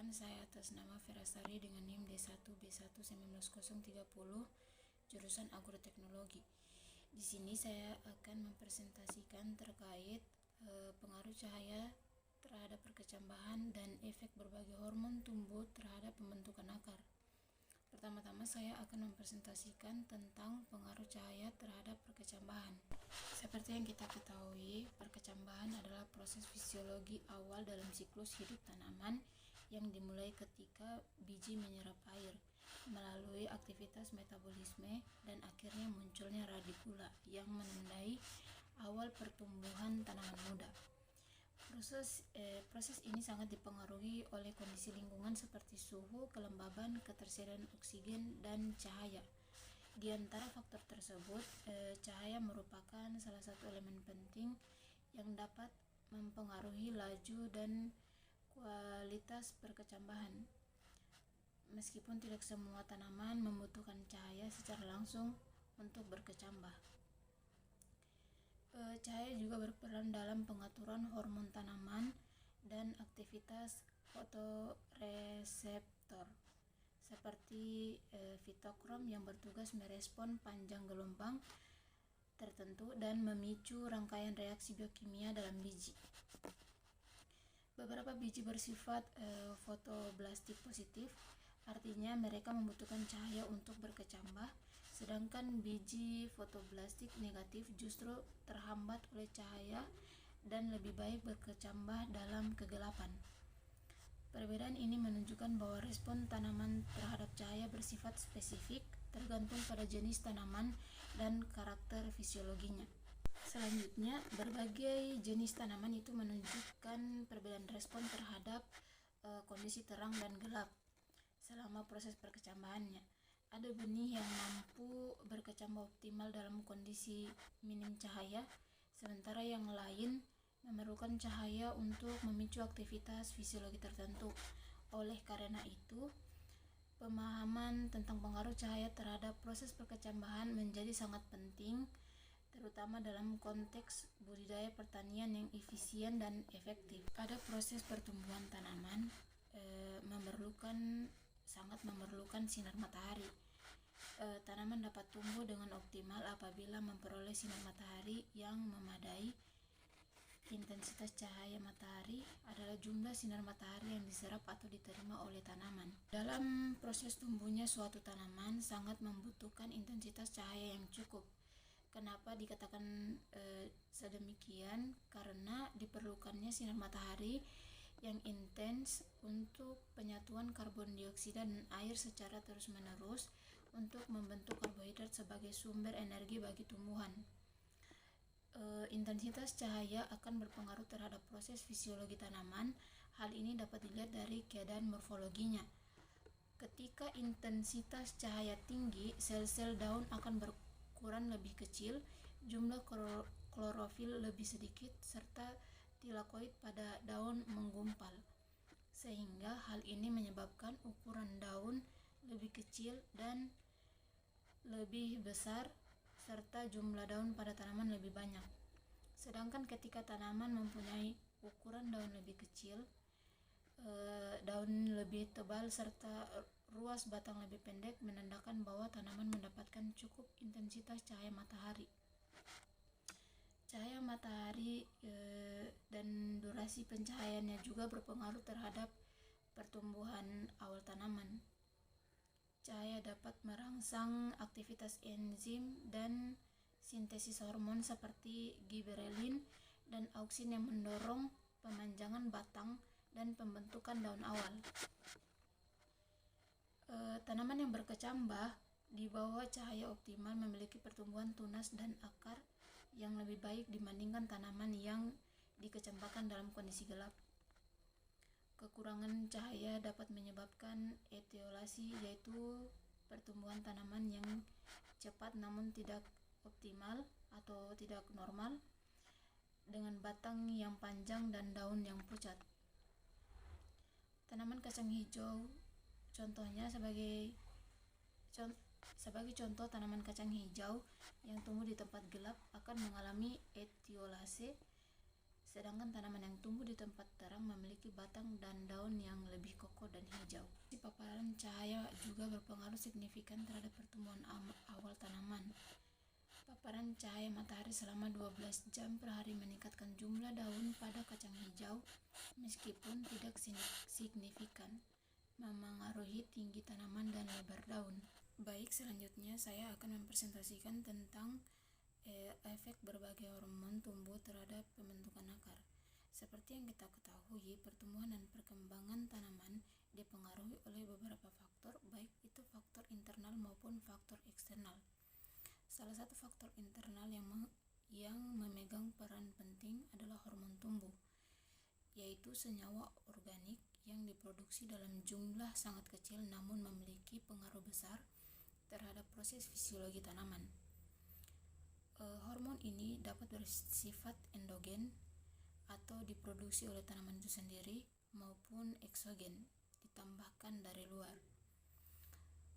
Perkenalkan, saya atas nama Ferasari dengan NIM D1B11930, jurusan Agroteknologi. Di sini saya akan mempresentasikan terkait pengaruh cahaya terhadap perkecambahan dan efek berbagai hormon tumbuh terhadap pembentukan akar. Pertama-tama saya akan mempresentasikan tentang pengaruh cahaya terhadap perkecambahan. Seperti yang kita ketahui, perkecambahan adalah proses fisiologi awal dalam siklus hidup tanaman yang dimulai ketika biji menyerap air melalui aktivitas metabolisme dan akhirnya munculnya radikula yang menandai awal pertumbuhan tanaman muda. Proses ini sangat dipengaruhi oleh kondisi lingkungan seperti suhu, kelembaban, ketersediaan oksigen, dan cahaya. Di antara faktor tersebut, cahaya merupakan salah satu elemen penting yang dapat mempengaruhi laju dan kualitas perkecambahan. Meskipun tidak semua tanaman membutuhkan cahaya secara langsung untuk berkecambah. Cahaya juga berperan dalam pengaturan hormon tanaman dan aktivitas fotoreseptor seperti fitokrom yang bertugas merespon panjang gelombang tertentu dan memicu rangkaian reaksi biokimia dalam biji. Beberapa biji bersifat fotoblastik positif, artinya mereka membutuhkan cahaya untuk berkecambah, sedangkan biji fotoblastik negatif justru terhambat oleh cahaya dan lebih baik berkecambah dalam kegelapan. Perbedaan ini menunjukkan bahwa respon tanaman terhadap cahaya bersifat spesifik, tergantung pada jenis tanaman dan karakter fisiologinya. Selanjutnya, berbagai jenis tanaman itu menunjukkan perbedaan respon terhadap kondisi terang dan gelap selama proses perkecambahannya. Ada benih yang mampu berkecambah optimal dalam kondisi minim cahaya, sementara yang lain memerlukan cahaya untuk memicu aktivitas fisiologi tertentu. Oleh karena itu, pemahaman tentang pengaruh cahaya terhadap proses perkecambahan menjadi sangat penting, terutama dalam konteks budidaya pertanian yang efisien dan efektif. Pada proses pertumbuhan tanaman sangat memerlukan sinar matahari. Tanaman dapat tumbuh dengan optimal apabila memperoleh sinar matahari yang memadai. Intensitas cahaya matahari adalah jumlah sinar matahari yang diserap atau diterima oleh tanaman. Dalam proses tumbuhnya suatu tanaman sangat membutuhkan intensitas cahaya yang cukup. Kenapa dikatakan sedemikian? Karena diperlukannya sinar matahari yang intens untuk penyatuan karbon dioksida dan air secara terus-menerus untuk membentuk karbohidrat sebagai sumber energi bagi tumbuhan. Intensitas cahaya akan berpengaruh terhadap proses fisiologi tanaman. Hal ini dapat dilihat dari keadaan morfologinya. Ketika intensitas cahaya tinggi, sel-sel daun akan berukuran lebih kecil, jumlah klorofil lebih sedikit, serta tilakoid pada daun menggumpal, sehingga hal ini menyebabkan ukuran daun lebih kecil dan lebih besar, serta jumlah daun pada tanaman lebih banyak. Sedangkan ketika tanaman mempunyai ukuran daun lebih kecil, daun lebih tebal, serta ruas batang lebih pendek, menandakan bahwa tanaman mendapatkan cukup intensitas cahaya matahari. Cahaya matahari dan durasi pencahayaannya juga berpengaruh terhadap pertumbuhan awal tanaman. Cahaya dapat merangsang aktivitas enzim dan sintesis hormon seperti giberelin dan auksin yang mendorong pemanjangan batang dan pembentukan daun awal. Tanaman yang berkecambah di bawah cahaya optimal memiliki pertumbuhan tunas dan akar yang lebih baik dibandingkan tanaman yang dikecambahkan dalam kondisi gelap. Kekurangan cahaya dapat menyebabkan etiolasi, yaitu pertumbuhan tanaman yang cepat namun tidak optimal atau tidak normal, dengan batang yang panjang dan daun yang pucat. Tanaman kacang hijau contohnya sebagai contoh, tanaman kacang hijau yang tumbuh di tempat gelap akan mengalami etiolase sedangkan tanaman yang tumbuh di tempat terang memiliki batang dan daun yang lebih kokoh dan hijau. Paparan cahaya juga berpengaruh signifikan terhadap pertumbuhan awal tanaman. Paparan cahaya matahari selama 12 jam per hari meningkatkan jumlah daun pada kacang hijau, meskipun tidak signifikan memengaruhi tinggi tanaman dan lebar daun. Baik, selanjutnya saya akan mempresentasikan tentang efek berbagai hormon tumbuh terhadap pembentukan akar. Seperti yang kita ketahui, pertumbuhan dan perkembangan tanaman dipengaruhi oleh beberapa faktor, baik itu faktor internal maupun faktor eksternal. Salah satu faktor internal yang memegang peran penting adalah hormon tumbuh, yaitu senyawa organik yang diproduksi dalam jumlah sangat kecil namun memiliki pengaruh besar terhadap proses fisiologi tanaman. Hormon ini dapat bersifat endogen atau diproduksi oleh tanaman itu sendiri maupun eksogen, ditambahkan dari luar.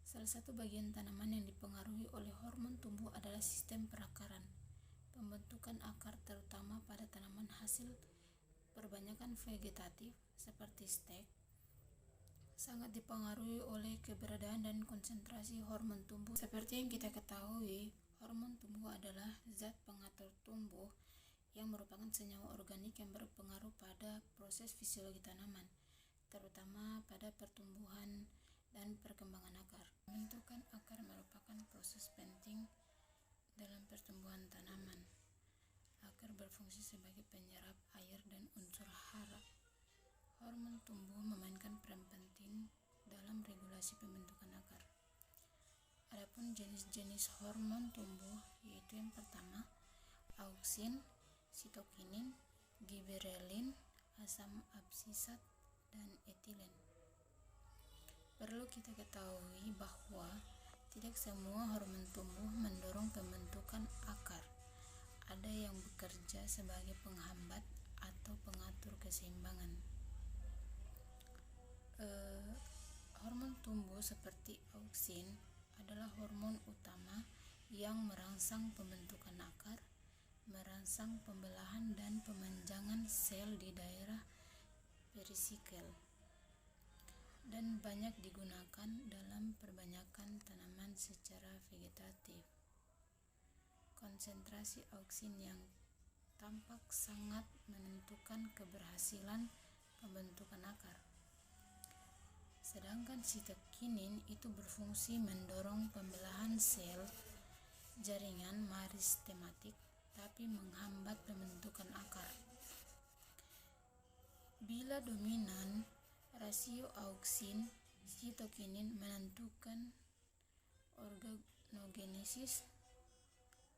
Salah satu bagian tanaman yang dipengaruhi oleh hormon tumbuh adalah sistem perakaran. Pembentukan akar terutama pada tanaman hasil perbanyakan vegetatif seperti stek sangat dipengaruhi oleh keberadaan dan konsentrasi hormon tumbuh. Seperti yang kita ketahui, hormon tumbuh adalah zat pengatur tumbuh yang merupakan senyawa organik yang berpengaruh pada proses fisiologi tanaman, terutama pada pertumbuhan dan perkembangan akar. Pembentukan akar merupakan proses penting dalam pertumbuhan tanaman. Akar berfungsi sebagai penyerap air dan unsur hara. Hormon tumbuh memainkan peran penting dalam regulasi pembentukan akar. Adapun jenis-jenis hormon tumbuh yaitu yang pertama, auksin, sitokinin, giberelin, asam absisat, dan etilen. Perlu kita ketahui bahwa tidak semua hormon tumbuh mendorong pembentukan akar. Ada yang bekerja sebagai penghambat atau pengatur keseimbangan. Hormon tumbuh seperti auksin adalah hormon utama yang merangsang pembentukan akar, merangsang pembelahan dan pemanjangan sel di daerah perisikel, dan banyak digunakan dalam perbanyakan tanaman secara vegetatif. Konsentrasi auksin yang tampak sangat menentukan keberhasilan pembentukan akar. Sedangkan sitokinin itu berfungsi mendorong pembelahan sel jaringan meristematik tapi menghambat pembentukan akar. Bila dominan rasio auksin sitokinin menentukan organogenesis.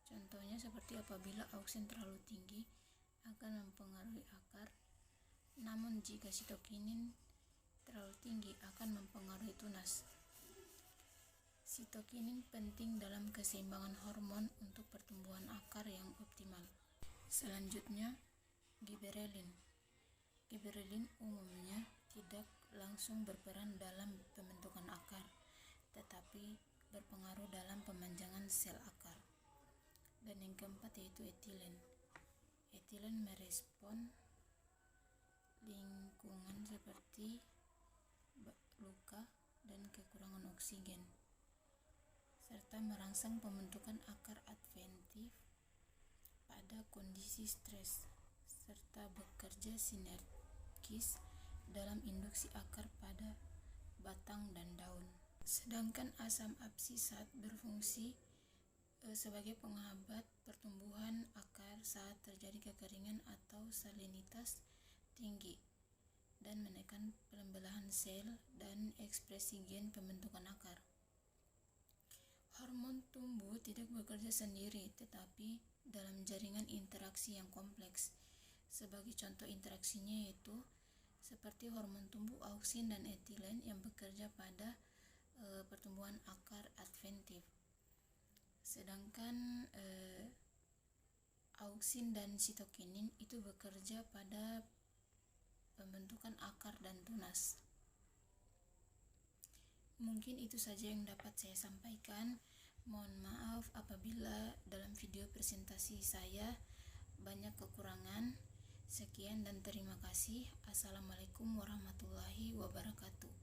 Contohnya seperti apabila auksin terlalu tinggi akan mempengaruhi akar, namun jika sitokinin terlalu tinggi akan mempengaruhi tunas. Sitokinin penting dalam keseimbangan hormon untuk pertumbuhan akar yang optimal. Selanjutnya, giberelin. Giberelin umumnya tidak langsung berperan dalam pembentukan akar, tetapi berpengaruh dalam pemanjangan sel akar. Dan yang keempat yaitu etilen. Etilen merespon lingkungan seperti luka dan kekurangan oksigen, serta merangsang pembentukan akar adventif pada kondisi stres, serta bekerja sinergis dalam induksi akar pada batang dan daun. Sedangkan asam absisat berfungsi sebagai penghambat pertumbuhan akar saat terjadi kekeringan atau salinitas tinggi dan menekan pembelahan sel dan ekspresi gen pembentukan akar. Hormon tumbuh tidak bekerja sendiri, tetapi dalam jaringan interaksi yang kompleks. Sebagai contoh interaksinya yaitu seperti hormon tumbuh auksin dan etilen yang bekerja pada pertumbuhan akar adventif. Sedangkan auksin dan sitokinin itu bekerja pada pembentukan akar dan tunas. Mungkin itu saja yang dapat saya sampaikan. Mohon maaf apabila dalam video presentasi saya banyak kekurangan. Sekian dan terima kasih. Assalamualaikum warahmatullahi wabarakatuh.